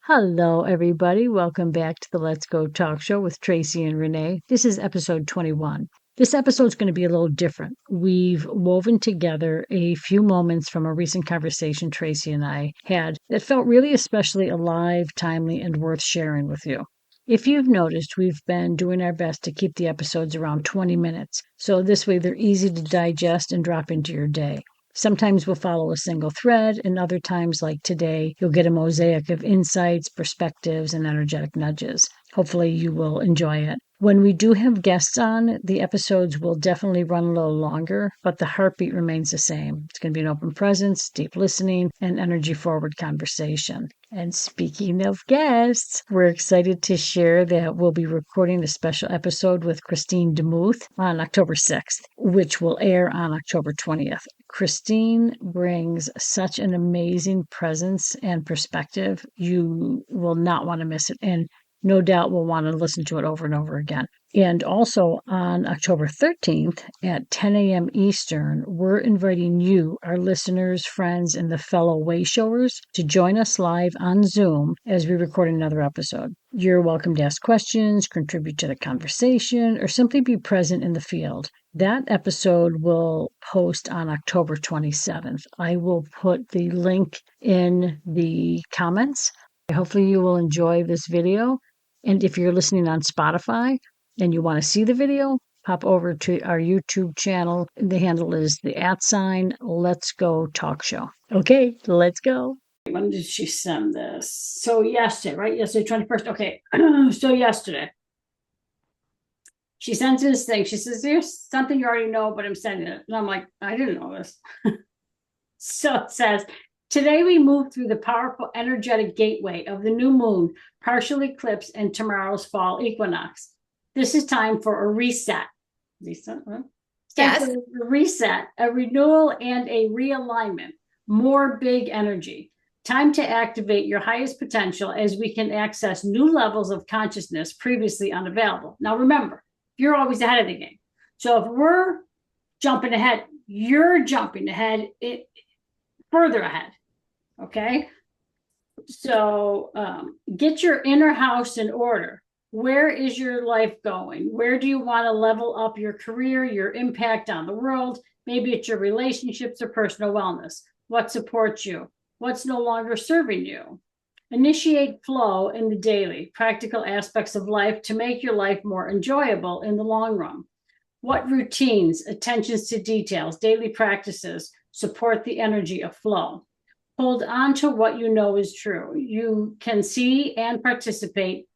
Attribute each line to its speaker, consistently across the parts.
Speaker 1: Hello, everybody. Welcome back to the Let's Go Talk Show with Tracy and Renee. This is episode 21. This episode is going to be a little different. We've woven together a few moments from a recent conversation Tracy and I had that felt really especially alive, timely, and worth sharing with you. If you've noticed, we've been doing our best to keep the episodes around 20 minutes, so this way they're easy to digest and drop into your day. Sometimes we'll follow a single thread, and other times, like today, you'll get a mosaic of insights, perspectives, and energetic nudges. Hopefully, you will enjoy it. When we do have guests on, the episodes will definitely run a little longer, but the heartbeat remains the same. It's going to be an open presence, deep listening, and energy forward conversation. And speaking of guests, we're excited to share that we'll be recording a special episode with Christine DeMuth on October 6th, which will air on October 20th. Christine brings such an amazing presence and perspective. You will not want to miss it. And no doubt will want to listen to it over and over again. And also on October 13th at 10 a.m. Eastern, we're inviting you, our listeners, friends, and the fellow wayshowers to join us live on Zoom as we record another episode. You're welcome to ask questions, contribute to the conversation, or simply be present in the field. That episode will post on October 27th. I will put the link in the comments. Hopefully you will enjoy this video. And if you're listening on Spotify and you want to see the video, pop over to our YouTube channel. The handle is the @ Let's Go Talk Show. Okay, let's go. When did she send this? So yesterday, right? Yesterday, 21st. Okay, so yesterday. She sends this thing. She says, there's something you already know, but I'm sending it. And I'm like, I didn't know this. So it says, today we move through the powerful energetic gateway of the new moon, partial eclipse, and tomorrow's fall equinox. This is time for a reset. Reset? Huh?
Speaker 2: Yes.
Speaker 1: A reset, a renewal, and a realignment. More big energy. Time to activate your highest potential as we can access new levels of consciousness previously unavailable. Now remember, you're always ahead of the game. So if we're jumping ahead, you're jumping ahead, further ahead. Okay. So get your inner house in order. Where is your life going? Where do you want to level up your career, your impact on the world? Maybe it's your relationships or personal wellness. What supports you? What's no longer serving you? Initiate flow in the daily, practical aspects of life to make your life more enjoyable in the long run. What routines, attentions to details, daily practices support the energy of flow? Hold on to what you know is true. You can see and participate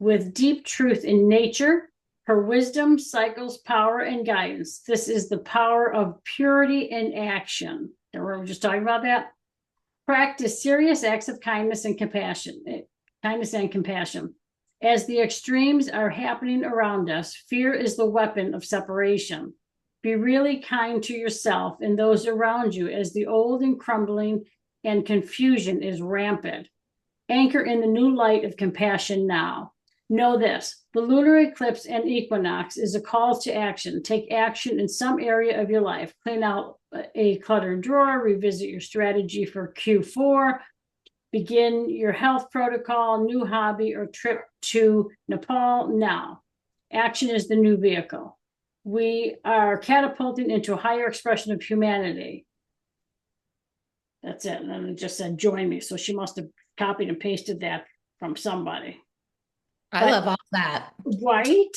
Speaker 1: with deep truth in nature, her wisdom, cycles, power, and guidance. This is the power of purity in action. Remember, we were just talking about that. Practice serious acts of kindness and compassion. As the extremes are happening around us, fear is the weapon of separation. Be really kind to yourself and those around you as the old and crumbling and confusion is rampant. Anchor in the new light of compassion now. Know this, the lunar eclipse and equinox is a call to action. Take action in some area of your life. Clean out a cluttered drawer, revisit your strategy for Q4, begin your health protocol, new hobby, or trip to Nepal now. Action is the new vehicle. We are catapulting into a higher expression of humanity. That's it. And then it just said, join me. So she must have copied and pasted that from somebody.
Speaker 2: I love all that.
Speaker 1: Right?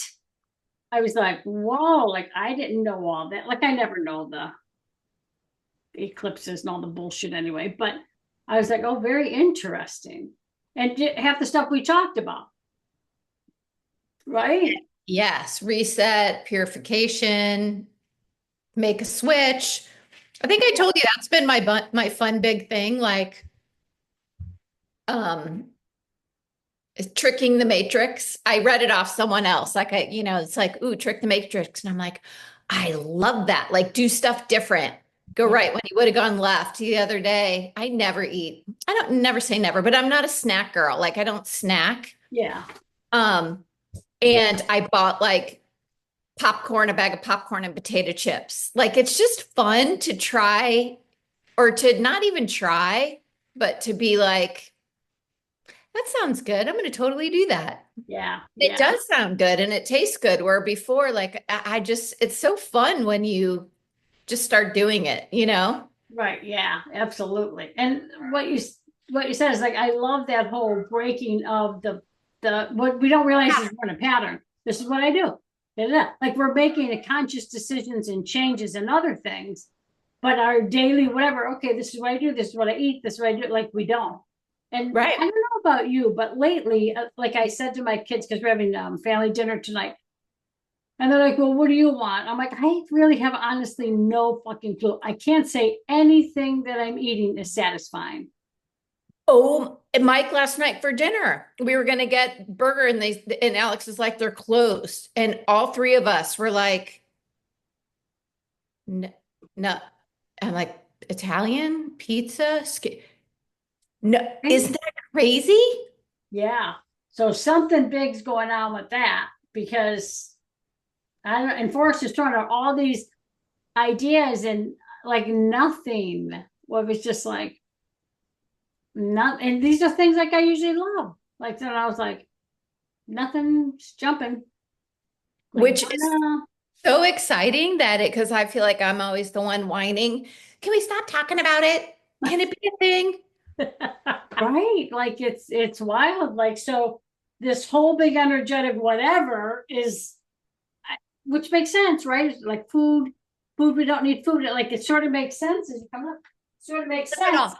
Speaker 1: I was like, whoa, like I didn't know all that. Like I never know the eclipses and all the bullshit anyway. But I was like, oh, very interesting. And half the stuff we talked about. Right?
Speaker 2: Yes. Reset, purification, make a switch. I think I told you that's been my fun big thing, like tricking the matrix. I read it off someone else. Like it's like, ooh, trick the matrix. And I'm like, I love that. Like do stuff different. Go right when you would have gone left the other day. I never eat. I don't never say never, but I'm not a snack girl. Like I don't snack.
Speaker 1: Yeah.
Speaker 2: And I bought like popcorn, a bag of popcorn and potato chips. Like it's just fun to try or to not even try, but to be like, That sounds good. I'm going to totally do that.
Speaker 1: Yeah,
Speaker 2: It
Speaker 1: yeah.
Speaker 2: does sound good and it tastes good. Where before, like, I just, it's so fun when you just start doing it, you know?
Speaker 1: Right, yeah, absolutely. And what you said is like I love that whole breaking of the what we don't realize is we're in a pattern. This is what I do. Da, da, da. Like we're making a conscious decisions and changes and other things, but our daily whatever, okay, this is what I do, this is what I eat, this is what I do, like we don't. And
Speaker 2: Right.
Speaker 1: I don't know about you, but lately, like I said to my kids, because we're having family dinner tonight, and they're like, well, what do you want? I'm like, I really have honestly no fucking clue. I can't say anything that I'm eating is satisfying.
Speaker 2: Oh, and Mike, last night for dinner, we were going to get burger and Alex is like, they're closed. And all three of us were like, no, no. I'm like, Italian pizza? No, isn't that crazy?
Speaker 1: Yeah. So something big's going on with that because I don't and Forrest is throwing out all these ideas and like nothing. Well, it's just like not and these are things like I usually love. Like then I was like, nothing's jumping. Like,
Speaker 2: Which is so exciting that because I feel like I'm always the one whining. Can we stop talking about it? Can it be a thing?
Speaker 1: right? Like it's wild. Like so this whole big energetic whatever is which makes sense, right? Like food, we don't need food. Like it sort of makes sense as you come up. Sort of makes
Speaker 2: Not at
Speaker 1: sense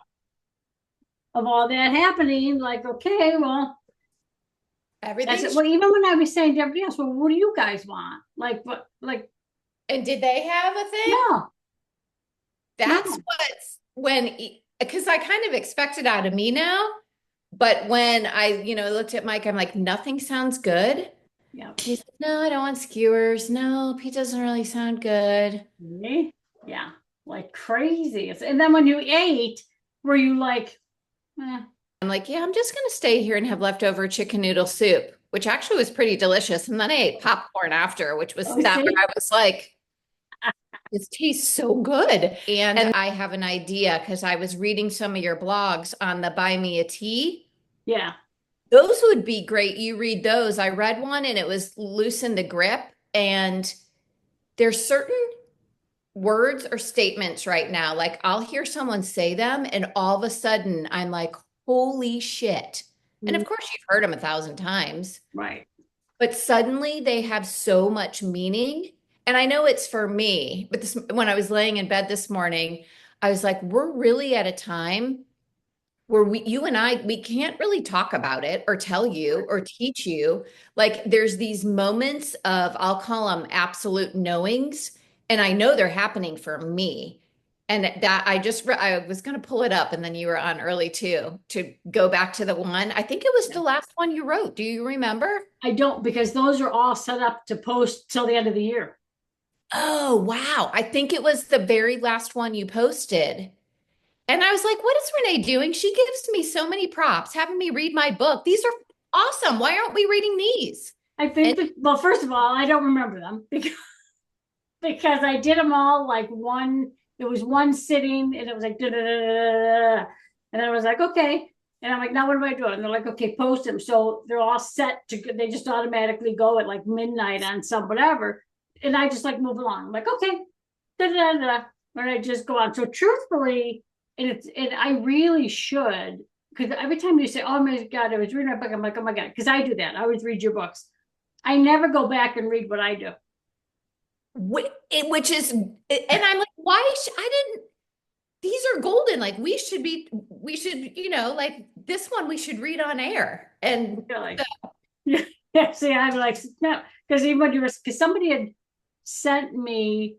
Speaker 2: all.
Speaker 1: of all that happening. Like, okay, well, that's it.
Speaker 2: Everything's.
Speaker 1: Well, even when I was saying to everybody else, well, what do you guys want? Like what like
Speaker 2: And did they have a thing?
Speaker 1: no,
Speaker 2: That's
Speaker 1: no.
Speaker 2: what's when, because I kind of expect it out of me now. But when I, looked at Mike, I'm like, nothing sounds good.
Speaker 1: Yeah.
Speaker 2: He's like, no, I don't want skewers. No, Pete doesn't really sound good.
Speaker 1: Me? Yeah. Like crazy. And then when you ate, were you like, eh,
Speaker 2: I'm like, yeah, I'm just going to stay here and have leftover chicken noodle soup, which actually was pretty delicious. And then I ate popcorn after, which was
Speaker 1: oh,
Speaker 2: that where
Speaker 1: see?
Speaker 2: I was like, this tastes so good. And I have an idea because I was reading some of your blogs on the buy me a tea.
Speaker 1: Yeah.
Speaker 2: Those would be great. You read those. I read one and it was loosen the grip. And there's certain words or statements right now. Like I'll hear someone say them and all of a sudden I'm like, holy shit. And
Speaker 1: Mm,
Speaker 2: of course you've heard them 1,000 times,
Speaker 1: right.
Speaker 2: but suddenly they have so much meaning. And I know it's for me, but when I was laying in bed this morning, I was like, we're really at a time where you and I, we can't really talk about it or tell you or teach you. Like there's these moments of, I'll call them absolute knowings. And I know they're happening for me. And that I was going to pull it up and then you were on early too, to go back to the one. I think it was
Speaker 1: Yeah.
Speaker 2: the last one you wrote. Do you remember?
Speaker 1: I don't because those are all set up to post till the end of the year.
Speaker 2: Oh, wow. I think it was the very last one you posted. And I was like, what is Renaé doing? She gives me so many props, having me read my book. These are awesome. Why aren't we reading these?
Speaker 1: I
Speaker 2: And
Speaker 1: think that, well, first of all, I don't remember them because I did them all like one, it was one sitting and it was like, da, da, da, da, da. And I was like, okay. And I'm like, now what do I do? And they're like, okay, post them. So they're all set to, they just automatically go at like midnight on some whatever. And I just like move along. I'm like, okay, da, da, da, da. And I just go on. So truthfully, and I really should, because every time you say, oh my God, I was reading my book, I'm like, oh my God, because I do that. I always read your books. I never go back and read what I do.
Speaker 2: which is, and I'm like, why? I didn't, these are golden. Like we should, like this one we should read on air. And
Speaker 1: Really. Yeah, see, I'm like, no, because even when you were, because somebody had sent me,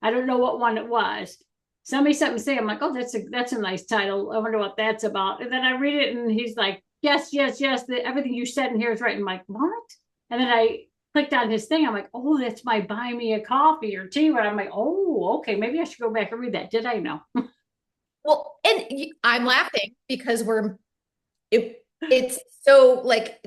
Speaker 1: I don't know what one it was. Somebody sent me saying, I'm like, oh, that's a nice title. I wonder what that's about. And then I read it, and he's like, yes, yes, yes. Everything you said in here is right. And I'm like, what? And then I clicked on his thing. I'm like, oh, that's my buy me a coffee or tea. Where I'm like, oh, okay, maybe I should go back and read that. Did I know?
Speaker 2: well, and I'm laughing because it's so like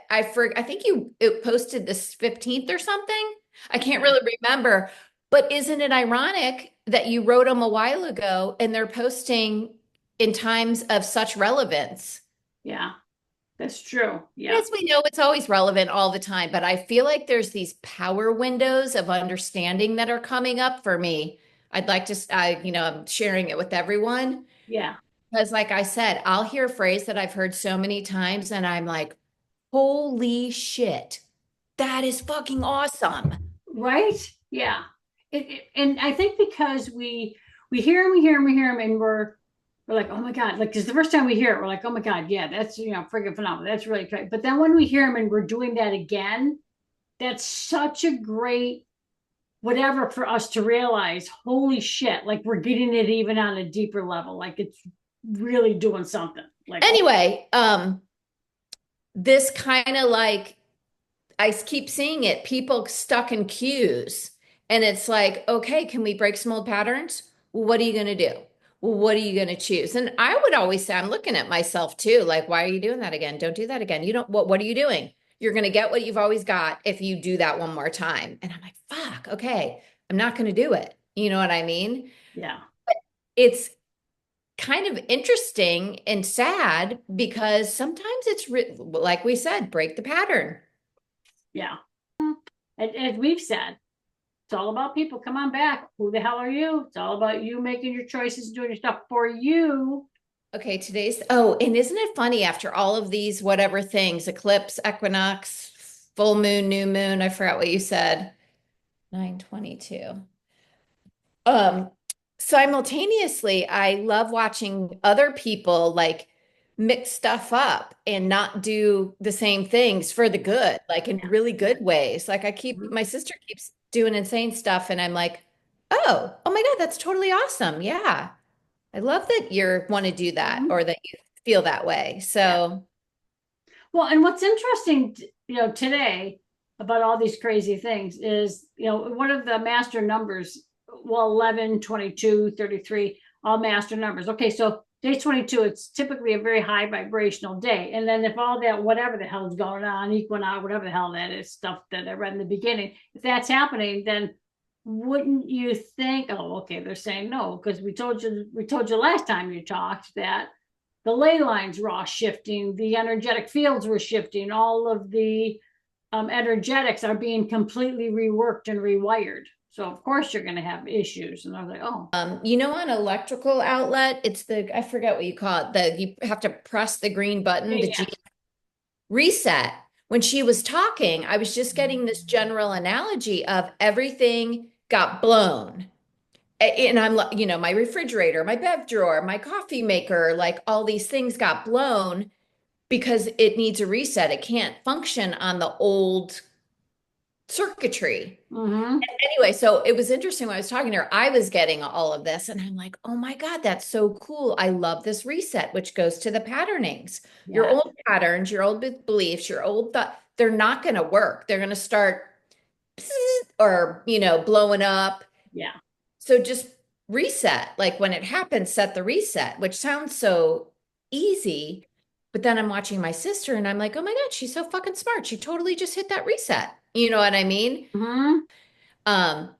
Speaker 2: I think you it posted this 15th or something. I can't really remember. But isn't it ironic that you wrote them a while ago and they're posting in times of such relevance?
Speaker 1: Yeah. That's true. Yeah.
Speaker 2: As we know, it's always relevant all the time, but I feel like there's these power windows of understanding that are coming up for me. I'd like to, I'm sharing it with everyone
Speaker 1: Yeah.
Speaker 2: because, like I said, I'll hear a phrase that I've heard so many times, and I'm like, holy shit, that is fucking awesome.
Speaker 1: Right? Yeah. And I think because we hear him, we hear him, we hear him, and we're like, oh my God, like, because the first time we hear it, we're like, oh my God, yeah, that's, friggin' phenomenal. That's really great. But then when we hear him and we're doing that again, that's such a great whatever for us to realize, holy shit, like we're getting it even on a deeper level. Like it's really doing something. Like, oh,
Speaker 2: Anyway, this kind of like I keep seeing it, people stuck in queues. And it's like, okay, can we break some old patterns? Well, what are you going to do? Well, what are you going to choose? And I would always say, I'm looking at myself too. Like, why are you doing that again? Don't do that again. You don't, what are you doing? You're going to get what you've always got if you do that one more time. And I'm like, fuck, okay, I'm not going to do it. You know what I mean?
Speaker 1: yeah,
Speaker 2: It's kind of interesting and sad because sometimes like we said, break the pattern.
Speaker 1: yeah. As we've said, it's all about people. Come on back. Who the hell are you? It's all about you making your choices and doing your stuff for you.
Speaker 2: Okay, oh, and isn't it funny after all of these whatever things, eclipse, equinox, full moon, new moon, I forgot what you said. 922. Um, Simultaneously, I love watching other people like mix stuff up and not do the same things for the good, like in really good ways. Like
Speaker 1: Mhm.
Speaker 2: my sister keeps doing insane stuff, and I'm like, oh my God, that's totally awesome. Yeah. I love that you want to do that
Speaker 1: Mhm.
Speaker 2: or that you feel that way.
Speaker 1: Yeah.
Speaker 2: So,
Speaker 1: Well, and what's interesting, today about all these crazy things is, one of the master numbers, well, 11, 22, 33, all master numbers. Okay, so day 22, it's typically a very high vibrational day. And then if all that, whatever the hell is going on, equinox, whatever the hell that is, stuff that I read in the beginning, if that's happening, then wouldn't you think, oh, okay, they're saying no, because we told you last time you talked that the ley lines were all shifting, the energetic fields were shifting, all of the energetics are being completely reworked and rewired. So of course you're going to have issues. And I was like, oh,
Speaker 2: an electrical outlet, I forget what you call it, you have to press the green button,
Speaker 1: yeah,
Speaker 2: the G
Speaker 1: yeah.
Speaker 2: reset. When she was talking, I was just getting this general analogy of everything got blown. And I'm like, my refrigerator, my bev drawer, my coffee maker, like all these things got blown because it needs a reset. It can't function on the old circuitry.
Speaker 1: Mm-hmm.
Speaker 2: Anyway, so it was interesting when I was talking to her, I was getting all of this and I'm like, oh my God, that's so cool. I love this reset, which goes to the patternings. Your
Speaker 1: Yeah,
Speaker 2: old patterns, your old beliefs, your old thought, they're not going to work. They're going to start or, blowing up.
Speaker 1: yeah.
Speaker 2: So just reset. Like when it happens, set the reset, which sounds so easy. But then I'm watching my sister and I'm like, oh my God, she's so fucking smart. She totally just hit that reset. You know what I mean?
Speaker 1: Mm-hmm.
Speaker 2: Um,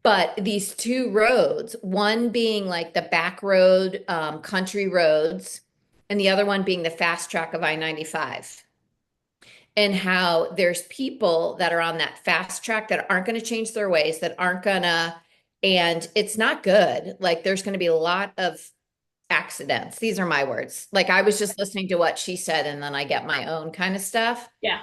Speaker 2: but these two roads, one being like the back road, country roads, and the other one being the fast track of I-95. And how there's people that are on that fast track that aren't going to change their ways, that aren't gonna, and it's not good. Like there's going to be a lot of accidents. These are my words. Like I was just listening to what she said, and then I get my own kind of stuff
Speaker 1: Yeah.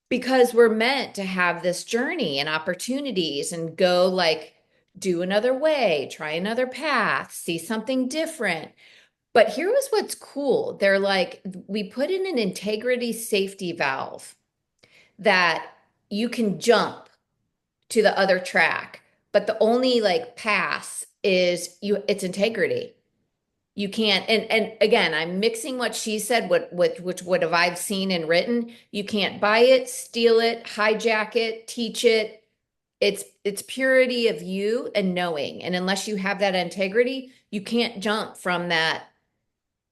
Speaker 2: because we're meant to have this journey and opportunities and go like do another way, try another path, see something different. But here was what's cool. They're like, we put in an integrity safety valve that you can jump to the other track, but the only like pass is it's integrity. You can't, and again, I'm mixing what she said, which would have I've seen and written. You can't buy it, steal it, hijack it, teach it. It's purity of you and knowing. And unless you have that integrity, you can't jump from that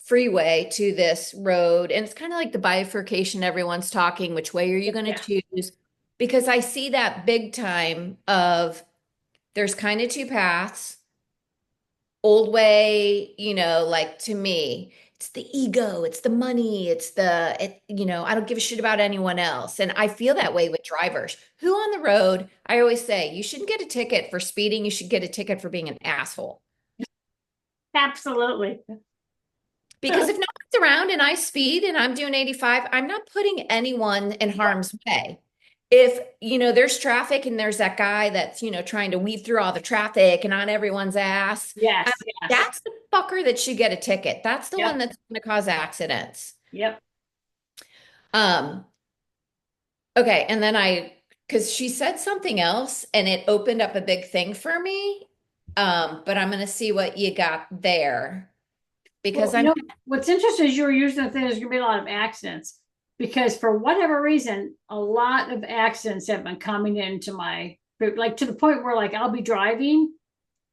Speaker 2: freeway to this road. And it's kind of like the bifurcation everyone's talking, which way are you going to
Speaker 1: Yeah.
Speaker 2: choose? Because I see that big time of there's kind of two paths, old way, like to me. it's the ego, it's the money, I don't give a shit about anyone else. And I feel that way with drivers who on the road, I always say, you shouldn't get a ticket for speeding. You should get a ticket for being an asshole.
Speaker 1: Absolutely.
Speaker 2: Because if no one's around and I speed and I'm doing 85, I'm not putting anyone in harm's way. If, there's traffic and there's that guy that's, trying to weave through all the traffic and on everyone's ass,
Speaker 1: Yes, yes.
Speaker 2: that's the fucker that should get a ticket. That's the one
Speaker 1: Yep,
Speaker 2: that's going to cause accidents.
Speaker 1: yep.
Speaker 2: Um, okay. And then because she said something else and it opened up a big thing for me. But I'm going to see what you got there
Speaker 1: Well,
Speaker 2: because I'm,
Speaker 1: what's interesting is you were using the thing, there's gonna be a lot of accidents. Because for whatever reason, a lot of accidents have been coming into my like to the point where like I'll be driving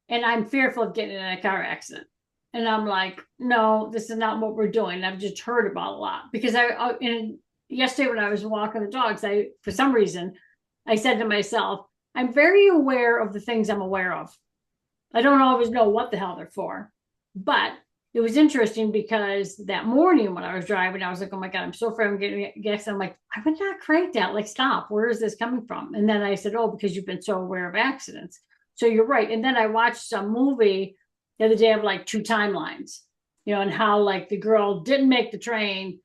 Speaker 1: and I'm fearful of getting in a car accident. And I'm like, no, this is not what we're doing. I've just heard about a lot because and yesterday when I was walking the dogs, for some reason, I said to myself, I'm very aware of the things I'm aware of. I don't always know what the hell they're for, but it was interesting because that morning when I was driving, I was like, oh my God, I'm so afraid I'm getting gas. I'm like, I would not create that. Like, stop. Where is this coming from? And then I said, oh, because you've been so aware of accidents. So you're right. And then I watched some movie the other day of like two timelines, and how like the girl didn't make the train.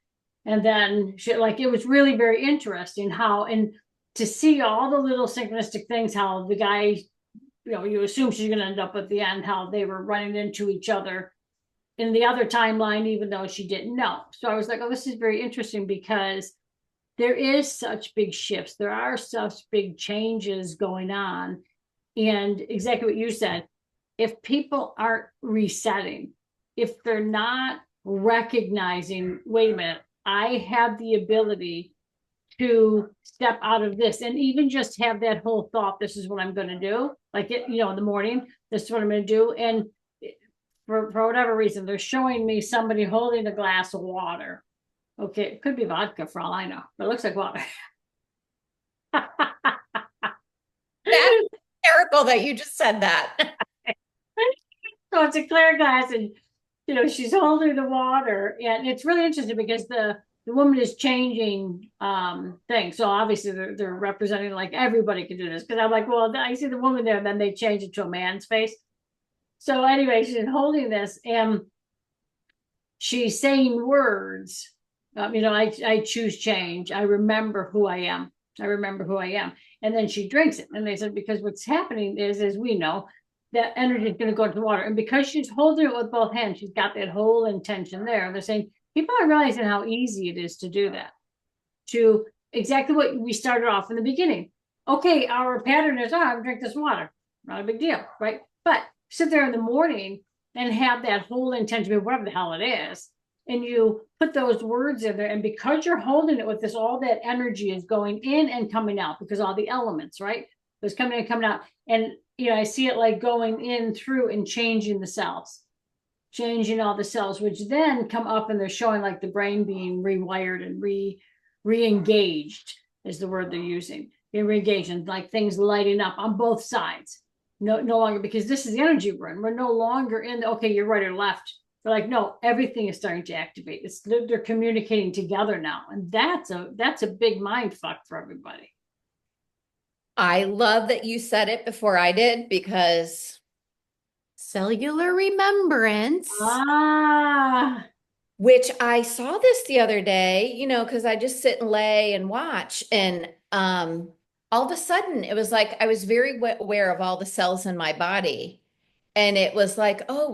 Speaker 1: And then she, like, it was really very interesting how, and to see all the little synchronistic things, how the guy, you assume she's going to end up at the end, how they were running into each other in the other timeline, even though she didn't know. So I was like, oh, this is very interesting because there is such big shifts. There are such big changes going on. And exactly what you said, if people aren't resetting, if they're not recognizing, wait a minute, I have the ability to step out of this and even just have that whole thought, this is what I'm going to do. Like in the morning, this is what I'm going to do. And for whatever reason, they're showing me somebody holding a glass of water. Okay, it could be vodka for all I know, but it looks like water.
Speaker 2: that's hysterical that you just said that.
Speaker 1: So it's a clear glass, and she's holding the water, and it's really interesting because the woman is changing things. So obviously they're representing like everybody can do this because I'm like, well, I see the woman there, and then they change it to a man's face. So anyway, she's holding this and she's saying words. I choose change. I remember who I am. I remember who I am. And then she drinks it. And they said, because what's happening is, as we know, that energy is going to go into the water. And because she's holding it with both hands, she's got that whole intention there. And they're saying, people are realizing how easy it is to do that. To exactly what we started off in the beginning. Okay, our pattern is, oh, I'm drink this water. Not a big deal, right? But sit there in the morning and have that whole intention of whatever the hell it is. And you put those words in there. And because you're holding it with this, all that energy is going in and coming out because all the elements, right? It's coming in and coming out. And, I see it like going in through and changing the cells, changing all the cells, which then come up and they're showing like the brain being rewired and re-engaged is the word they're using. Being re-engaged and like things lighting up on both sides. No longer, because this is the energy we're in. We're no longer in the, okay, you're right or left. They're like, no, everything is starting to activate. They're communicating together now. And that's a big mind fuck for everybody.
Speaker 2: I love that you said it before I did because cellular remembrance,
Speaker 1: Ah,
Speaker 2: which I saw this the other day, because I just sit and lay and watch. And all of a sudden, it was like I was very aware of all the cells in my body. And it was like, oh,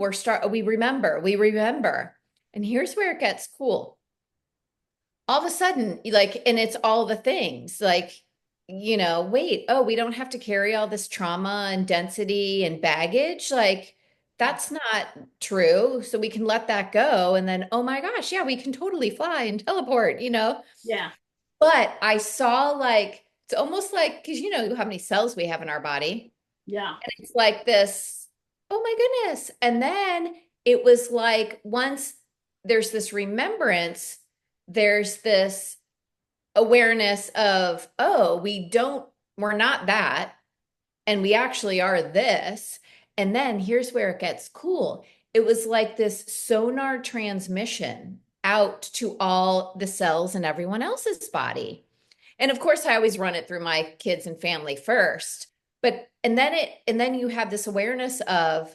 Speaker 2: we remember. And here's where it gets cool. All of a sudden, like, and it's all the things like, wait, oh, we don't have to carry all this trauma and density and baggage. Like, that's not true. So we can let that go. And then, oh my gosh, yeah, we can totally fly and teleport.
Speaker 1: yeah,
Speaker 2: But I saw like, it's almost like, because how many cells we have in our body.
Speaker 1: yeah,
Speaker 2: And it's like this, oh my goodness. And then it was like, once there's this remembrance, there's this awareness of, oh, we're not that. And we actually are this. And then here's where it gets cool. it was like this sonar transmission out to all the cells in everyone else's body. And of course, I always run it through my kids and family first. But and then you have this awareness of,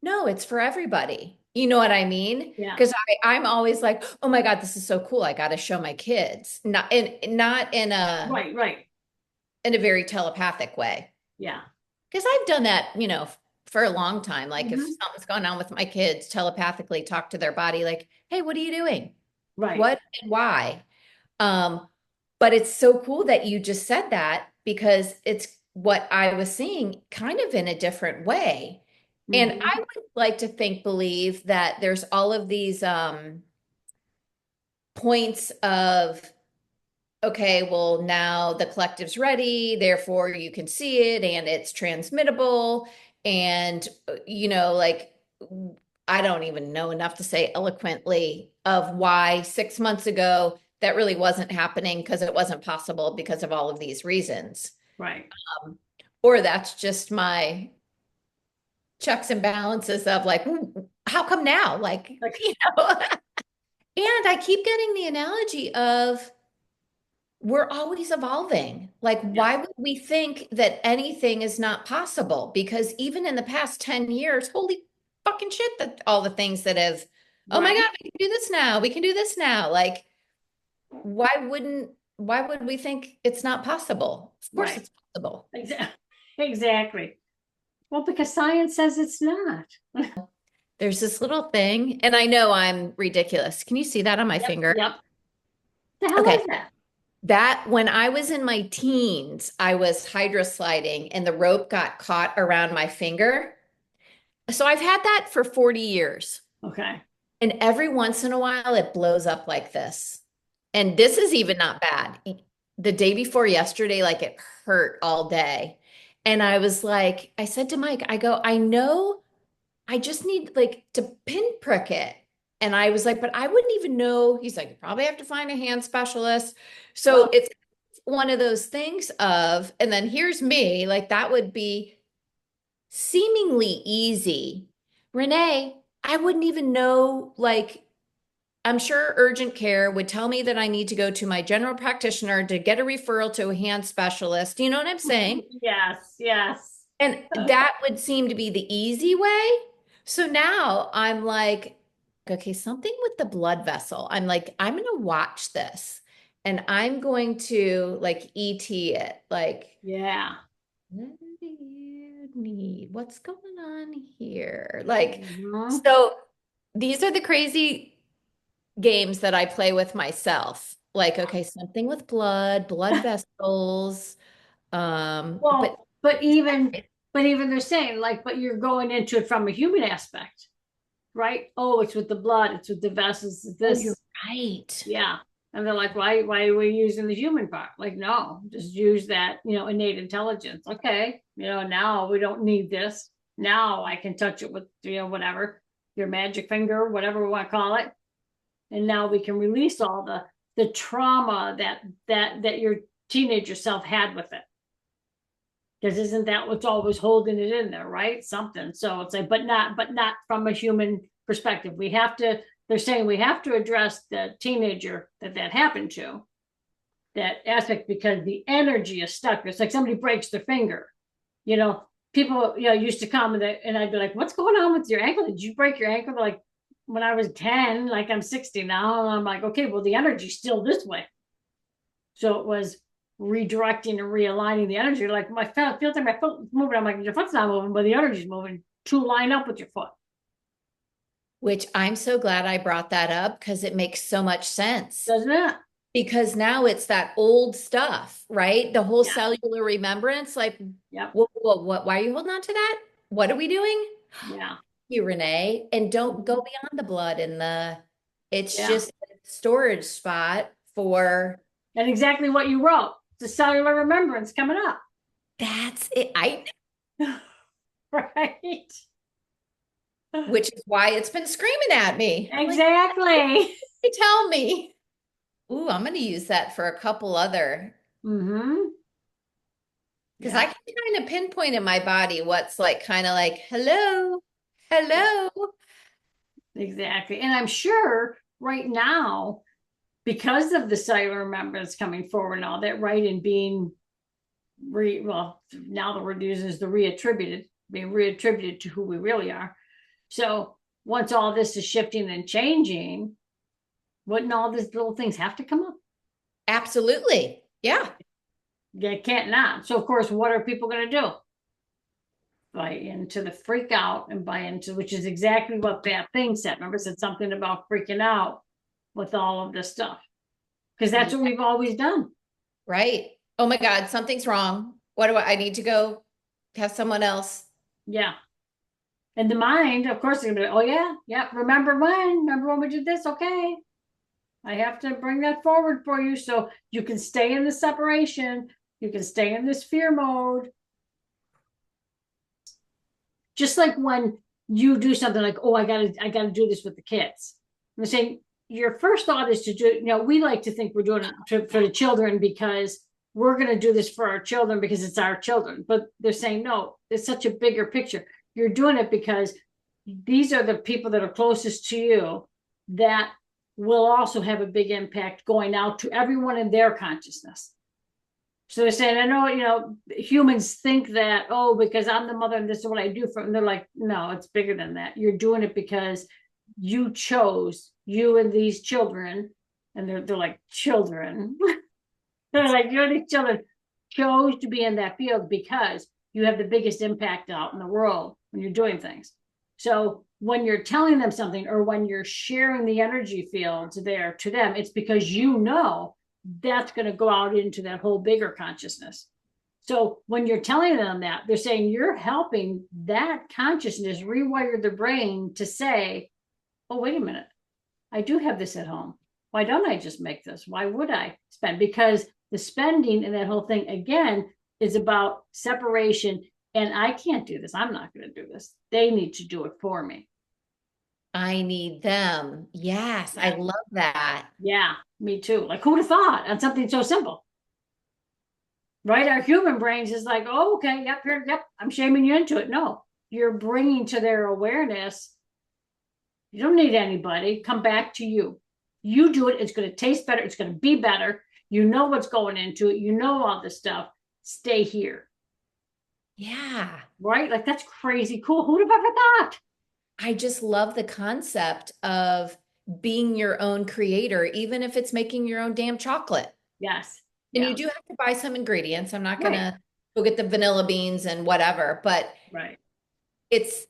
Speaker 2: no, it's for everybody. You know what I mean?
Speaker 1: Yeah.
Speaker 2: Because I'm always like, oh my God, this is so cool. I got to show my kids. Not
Speaker 1: Right, right.
Speaker 2: in a very telepathic way.
Speaker 1: Yeah.
Speaker 2: Because I've done that, for a long time. Like if
Speaker 1: Hmm.
Speaker 2: something's going on with my kids, telepathically talk to their body, like, hey, what are you doing?
Speaker 1: Right.
Speaker 2: What and why? Um, but it's so cool that you just said that because it's what I was seeing kind of in a different way. And
Speaker 1: Hmm.
Speaker 2: I would like to believe that there's all of these points of, okay, well, now the collective's ready, therefore you can see it and it's transmittable. And, like, I don't even know enough to say eloquently of why 6 months ago that really wasn't happening because it wasn't possible because of all of these reasons.
Speaker 1: Right.
Speaker 2: Or that's just my checks and balances of like, how come now? Like,
Speaker 1: Like,
Speaker 2: and I keep getting the analogy of, we're always evolving. Like,
Speaker 1: yeah.
Speaker 2: why would we think that anything is not possible? Because even in the past 10 years, holy fucking shit, that all the things that have, oh my
Speaker 1: Right.
Speaker 2: God, we can do this now. We can do this now. Like, why would we think it's not possible? Of course
Speaker 1: Right.
Speaker 2: it's possible.
Speaker 1: Exactly. Exactly. Well, because science says it's not.
Speaker 2: There's this little thing, and I know I'm ridiculous. Can you see that on my
Speaker 1: Yep.
Speaker 2: finger?
Speaker 1: Yep. The hell
Speaker 2: Okay.
Speaker 1: is that?
Speaker 2: That when I was in my teens, I was hydrosliding and the rope got caught around my finger. So I've had that for 40 years.
Speaker 1: Okay.
Speaker 2: And every once in a while, it blows up like this. And this is even not bad. The day before yesterday, like it hurt all day. And I was like, I said to Mike, I go, I know I just need like to pinprick it. And I was like, but I wouldn't even know. He's like, you probably have to find a hand specialist. So
Speaker 1: Well,
Speaker 2: it's one of those things of, and then here's me, like that would be seemingly easy. Renaé, I wouldn't even know, like, I'm sure urgent care would tell me that I need to go to my general practitioner to get a referral to a hand specialist. You know what I'm saying?
Speaker 1: yes, yes.
Speaker 2: And that would seem to be the easy way. So now I'm like, okay, something with the blood vessel. I'm like, I'm going to watch this and I'm going to like ET it. Like,
Speaker 1: Yeah.
Speaker 2: what do you need? What's going on here? Like,
Speaker 1: Mhm.
Speaker 2: so these are the crazy games that I play with myself. Like, okay, something with blood vessels. But
Speaker 1: Well, but even they're saying like, but you're going into it from a human aspect, right? Oh, it's with the blood, it's with the vessels, it's
Speaker 2: oh, you're
Speaker 1: this,
Speaker 2: right.
Speaker 1: yeah. And they're like, why are we using the human part? Like, no, just use that, innate intelligence. Okay, now we don't need this. Now I can touch it with, whatever, your magic finger, whatever we want to call it. And now we can release all the trauma that your teenager self had with it. Because isn't that what's always holding it in there, right? Something. So it's like, but not from a human perspective. They're saying we have to address the teenager that happened to, that aspect, because the energy is stuck. It's like somebody breaks their finger. People, used to come and I'd be like, what's going on with your ankle? Did you break your ankle? They're like, when I was 10, like I'm 60 now. And I'm like, okay, well, the energy's still this way. So it was redirecting and realigning the energy. Like my foot feels like my foot is moving. I'm like, your foot's not moving, but the energy's moving to line up with your foot.
Speaker 2: Which I'm so glad I brought that up because it makes so much sense.
Speaker 1: Doesn't it?
Speaker 2: Because now it's that old stuff, right? The whole
Speaker 1: Yeah.
Speaker 2: cellular remembrance. Like,
Speaker 1: Yep.
Speaker 2: what, why are you holding on to that? What are we doing?
Speaker 1: Yeah.
Speaker 2: You, Renaé, and don't go
Speaker 1: Mhm.
Speaker 2: beyond the blood and it's
Speaker 1: Yeah.
Speaker 2: just a storage spot for,
Speaker 1: And exactly what you wrote. The cellular remembrance coming up.
Speaker 2: that's it.
Speaker 1: Right.
Speaker 2: Which is why it's been screaming at me. I'm like,
Speaker 1: Exactly.
Speaker 2: tell me. Ooh, I'm going to use that for a couple other,
Speaker 1: Mm-hmm.
Speaker 2: because
Speaker 1: Yeah.
Speaker 2: I can kind of pinpoint in my body what's like, kind of like, hello,
Speaker 1: Yeah.
Speaker 2: hello.
Speaker 1: Exactly. And I'm sure right now, because of the cellular remembrance coming forward and all that, right, and being well, now the word used is the being reattributed to who we really are. So once all this is shifting and changing, wouldn't all these little things have to come up?
Speaker 2: Absolutely. Yeah.
Speaker 1: You can't not. So of course, what are people going to do? Buy into the freak out and buy into, which is exactly what that thing said. Remember, it said something about freaking out with all of this stuff, because that's what we've always done.
Speaker 2: Right. Oh my God, something's wrong. What do I need to go have someone else?
Speaker 1: Yeah. And the mind, of course, is going to be, oh, yeah, yeah. Remember when we did this? Okay. I have to bring that forward for you so you can stay in the separation. You can stay in this fear mode. Just like when you do something like, oh, I gotta do this with the kids. I'm saying your first thought is to do, we like to think we're doing it for the children because we're going to do this for our children because it's our children. But they're saying, no, it's such a bigger picture. You're doing it because these are the people that are closest to you that will also have a big impact going out to everyone in their consciousness. So they're saying, I know, humans think that, oh, because I'm the mother and this is what I do for them. And they're like, no, it's bigger than that. You're doing it because you chose, you and these children, and they're like children. They're like, you and these children chose to be in that field because you have the biggest impact out in the world when you're doing things. So when you're telling them something or when you're sharing the energy fields there to them, it's because that's going to go out into that whole bigger consciousness. So when you're telling them that, they're saying you're helping that consciousness rewire the brain to say, oh, wait a minute, I do have this at home. Why don't I just make this? Why would I spend? Because the spending and that whole thing, again, is about separation. And I can't do this. I'm not going to do this. They need to do it for me.
Speaker 2: I need them. Yes, I love that.
Speaker 1: Yeah, me too. Like, who'd have thought on something so simple? Right? Our human brains is like, oh, okay, yep, here, yep, I'm shaming you into it. No, you're bringing to their awareness. You don't need anybody. Come back to you. You do it. It's going to taste better. It's going to be better. You know what's going into it. You know all this stuff. Stay here.
Speaker 2: Yeah.
Speaker 1: Right? Like, that's crazy cool. Who'd have ever thought?
Speaker 2: I just love the concept of being your own creator, even if it's making your own damn chocolate.
Speaker 1: Yes.
Speaker 2: And
Speaker 1: Yeah.
Speaker 2: you do have to buy some ingredients. I'm not
Speaker 1: Right.
Speaker 2: gonna go get the vanilla beans and whatever, but
Speaker 1: Right.
Speaker 2: it's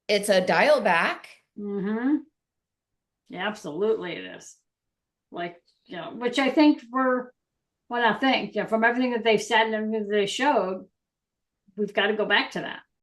Speaker 2: it's a dial back.
Speaker 1: Mm-hmm. Yeah, absolutely it is. Like, which I think from everything that they've said and everything that they showed, we've got to go back to that.